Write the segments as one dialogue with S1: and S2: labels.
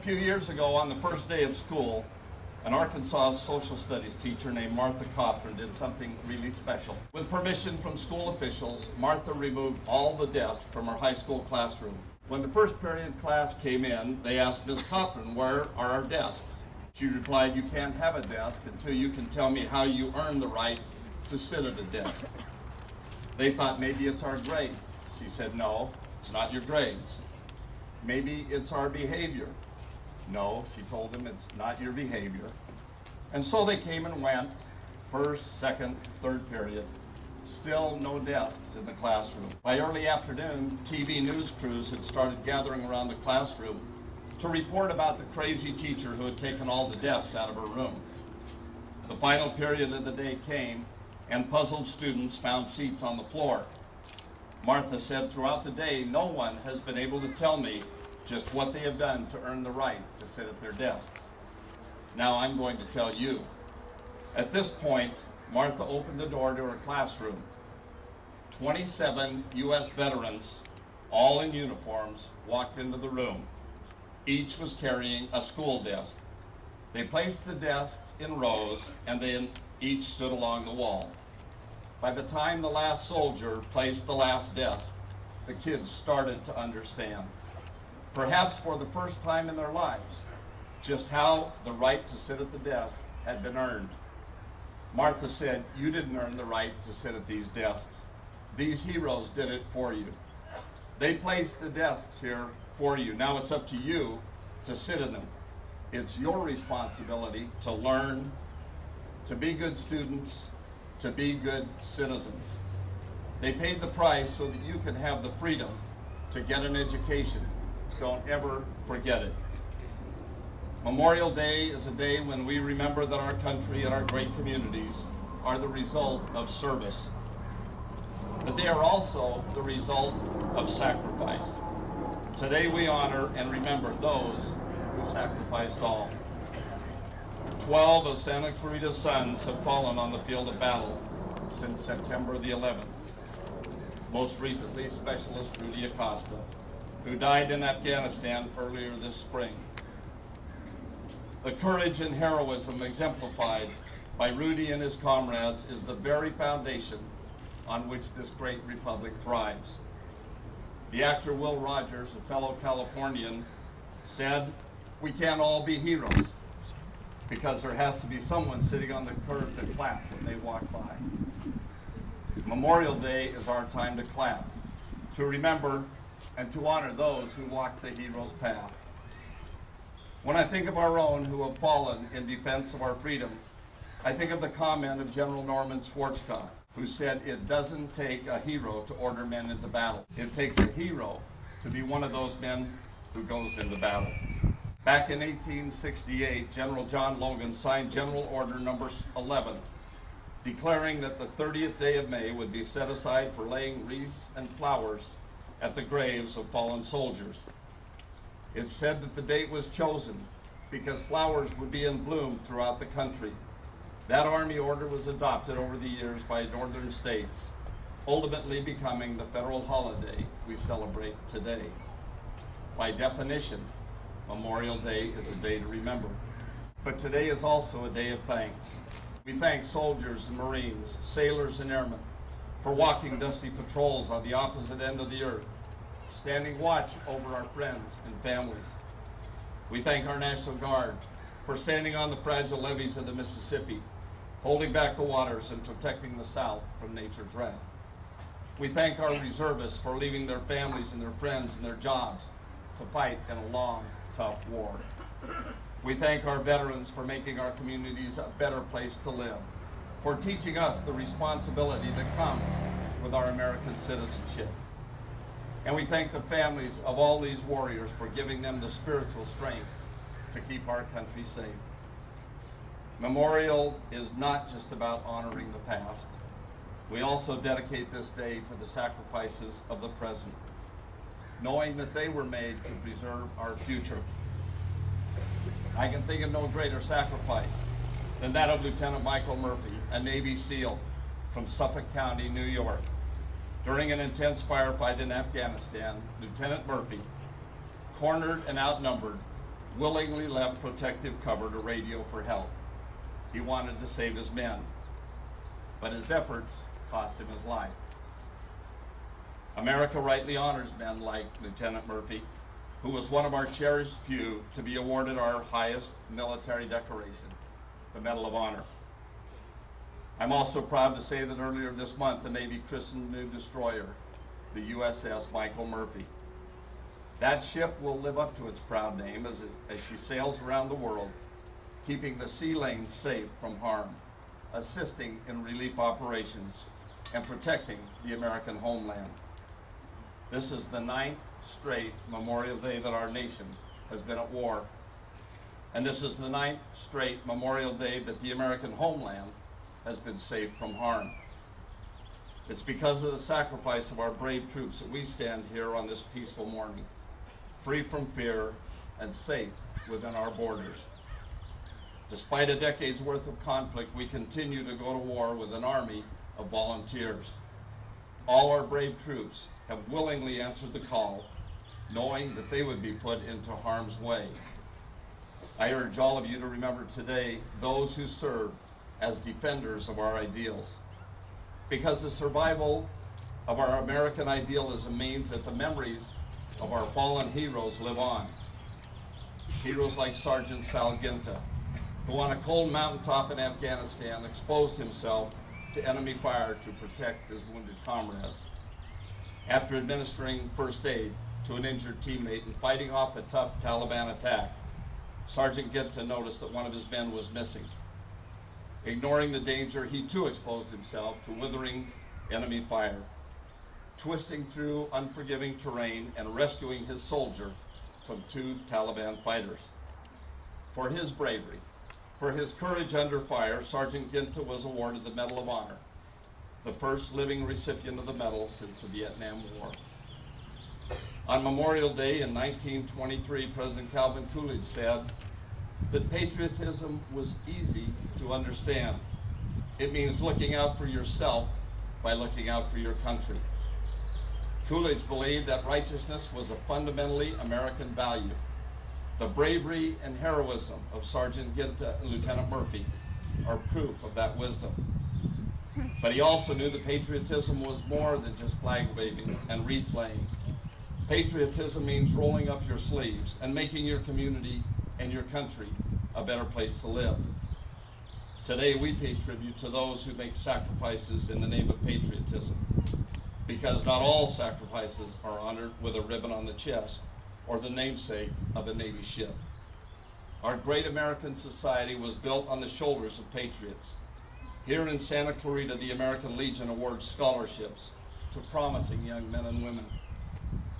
S1: few years ago, on the first day of school, an Arkansas social studies teacher named Martha Cothran did something really special. With permission from school officials, Martha removed all the desks from her high school classroom. When the first period class came in, they asked Ms. Cothran, "Where are our desks?" She replied, "You can't have a desk until you can tell me how you earn the right to sit at a desk." They thought maybe it's our grades. She said, "No, it's not your grades. Maybe it's our behavior." No, she told them, it's not your behavior. And so they came and went, first, second, third period. Still no desks in the classroom. By early afternoon, TV news crews had started gathering around the classroom to report about the crazy teacher who had taken all the desks out of her room. The final period of the day came, and puzzled students found seats on the floor. Martha said, "Throughout the day, no one has been able to tell me just what they have done to earn the right to sit at their desks. Now I'm going to tell you." At this point, Martha opened the door to her classroom. 27 U.S. veterans, all in uniforms, walked into the room. Each was carrying a school desk. They placed the desks in rows, and then each stood along the wall. By the time the last soldier placed the last desk, the kids started to understand, perhaps for the first time in their lives, just how the right to sit at the desk had been earned. Martha said, "You didn't earn the right to sit at these desks. These heroes did it for you. They placed the desks here for you. Now it's up to you to sit in them. It's your responsibility to learn, to be good students, to be good citizens. They paid the price so that you could have the freedom to get an education. Don't ever forget it." Memorial Day is a day when we remember that our country and our great communities are the result of service, but they are also the result of sacrifice. Today we honor and remember those who sacrificed all. 12 of Santa Clarita's sons have fallen on the field of battle since September the 11th. Most recently, Specialist Rudy Acosta, who died in Afghanistan earlier this spring. The courage and heroism exemplified by Rudy and his comrades is the very foundation on which this great republic thrives. The actor Will Rogers, a fellow Californian, said, "We can't all be heroes because there has to be someone sitting on the curb to clap when they walk by." Memorial Day is our time to clap, to remember and to honor those who walked the hero's path. When I think of our own who have fallen in defense of our freedom, I think of the comment of General Norman Schwarzkopf, who said, "It doesn't take a hero to order men into battle. It takes a hero to be one of those men who goes into battle." Back in 1868, General John Logan signed General Order Number 11, declaring that the 30th day of May would be set aside for laying wreaths and flowers at the graves of fallen soldiers. It's said that the date was chosen because flowers would be in bloom throughout the country. That Army order was adopted over the years by northern states, ultimately becoming the federal holiday we celebrate today. By definition, Memorial Day is a day to remember. But today is also a day of thanks. We thank soldiers and Marines, sailors and airmen for walking dusty patrols on the opposite end of the earth, standing watch over our friends and families. We thank our National Guard for standing on the fragile levees of the Mississippi, holding back the waters and protecting the South from nature's wrath. We thank our reservists for leaving their families and their friends and their jobs to fight in a long, tough war. We thank our veterans for making our communities a better place to live, for teaching us the responsibility that comes with our American citizenship. And we thank the families of all these warriors for giving them the spiritual strength to keep our country safe. Memorial is not just about honoring the past. We also dedicate this day to the sacrifices of the present, knowing that they were made to preserve our future. I can think of no greater sacrifice than that of Lieutenant Michael Murphy, a Navy SEAL from Suffolk County, New York. During an intense firefight in Afghanistan, Lieutenant Murphy, cornered and outnumbered, willingly left protective cover to radio for help. He wanted to save his men, but his efforts cost him his life. America rightly honors men like Lieutenant Murphy, who was one of our cherished few to be awarded our highest military decoration, the Medal of Honor. I'm also proud to say that earlier this month, the Navy christened a new destroyer, the USS Michael Murphy. That ship will live up to its proud name as she sails around the world, keeping the sea lanes safe from harm, assisting in relief operations, and protecting the American homeland. This is the 9th straight Memorial Day that our nation has been at war. And this is the 9th straight Memorial Day that the American homeland has been safe from harm. It's because of the sacrifice of our brave troops that we stand here on this peaceful morning, free from fear and safe within our borders. Despite a decade's worth of conflict, we continue to go to war with an army of volunteers. All our brave troops have willingly answered the call, knowing that they would be put into harm's way. I urge all of you to remember today those who serve as defenders of our ideals, because the survival of our American idealism means that the memories of our fallen heroes live on. Heroes like Sergeant Sal Ginta, who on a cold mountaintop in Afghanistan exposed himself to enemy fire to protect his wounded comrades. After administering first aid to an injured teammate and fighting off a tough Taliban attack, Sergeant Ginta noticed that one of his men was missing. Ignoring the danger, he too exposed himself to withering enemy fire, twisting through unforgiving terrain and rescuing his soldier from 2 Taliban fighters. For his bravery, for his courage under fire, Sergeant Ginta was awarded the Medal of Honor, the first living recipient of the medal since the Vietnam War. On Memorial Day in 1923, President Calvin Coolidge said that patriotism was easy to understand. It means looking out for yourself by looking out for your country. Coolidge believed that righteousness was a fundamentally American value. The bravery and heroism of Sergeant Ginta and Lieutenant Murphy are proof of that wisdom. But he also knew that patriotism was more than just flag waving and wreath laying. Patriotism means rolling up your sleeves and making your community and your country a better place to live. Today we pay tribute to those who make sacrifices in the name of patriotism, because not all sacrifices are honored with a ribbon on the chest or the namesake of a Navy ship. Our great American society was built on the shoulders of patriots. Here in Santa Clarita, the American Legion awards scholarships to promising young men and women.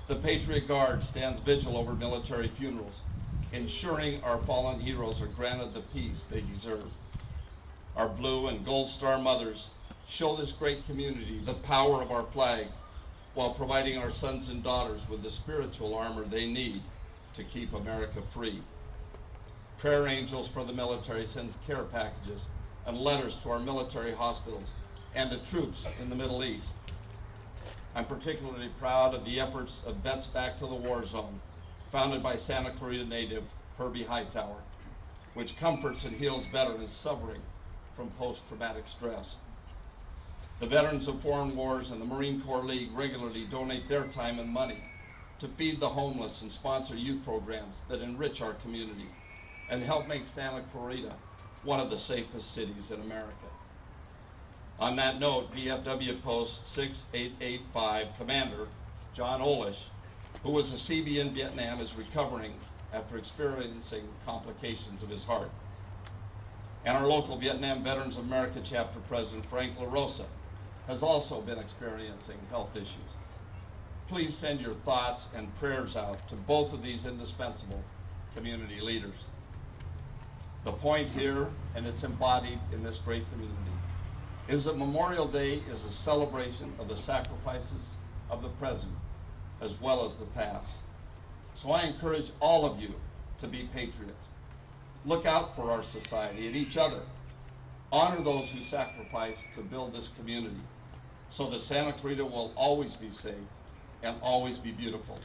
S1: The Patriot Guard stands vigil over military funerals, ensuring our fallen heroes are granted the peace they deserve. Our Blue and Gold Star mothers show this great community the power of our flag, while providing our sons and daughters with the spiritual armor they need to keep America free. Prayer Angels for the Military sends care packages and letters to our military hospitals and to troops in the Middle East. I'm particularly proud of the efforts of Vets Back to the War Zone, founded by Santa Clarita native Herbie Hightower, which comforts and heals veterans suffering from post-traumatic stress. The Veterans of Foreign Wars and the Marine Corps League regularly donate their time and money to feed the homeless and sponsor youth programs that enrich our community and help make Santa Clarita one of the safest cities in America. On that note, VFW Post 6885 Commander John Olish, who was a CB in Vietnam, is recovering after experiencing complications of his heart. And our local Vietnam Veterans of America chapter president, Frank LaRosa, has also been experiencing health issues. Please send your thoughts and prayers out to both of these indispensable community leaders. The point here, and it's embodied in this great community, is that Memorial Day is a celebration of the sacrifices of the present as well as the past. So I encourage all of you to be patriots. Look out for our society and each other. Honor those who sacrificed to build this community so that Santa Clarita will always be safe and always be beautiful.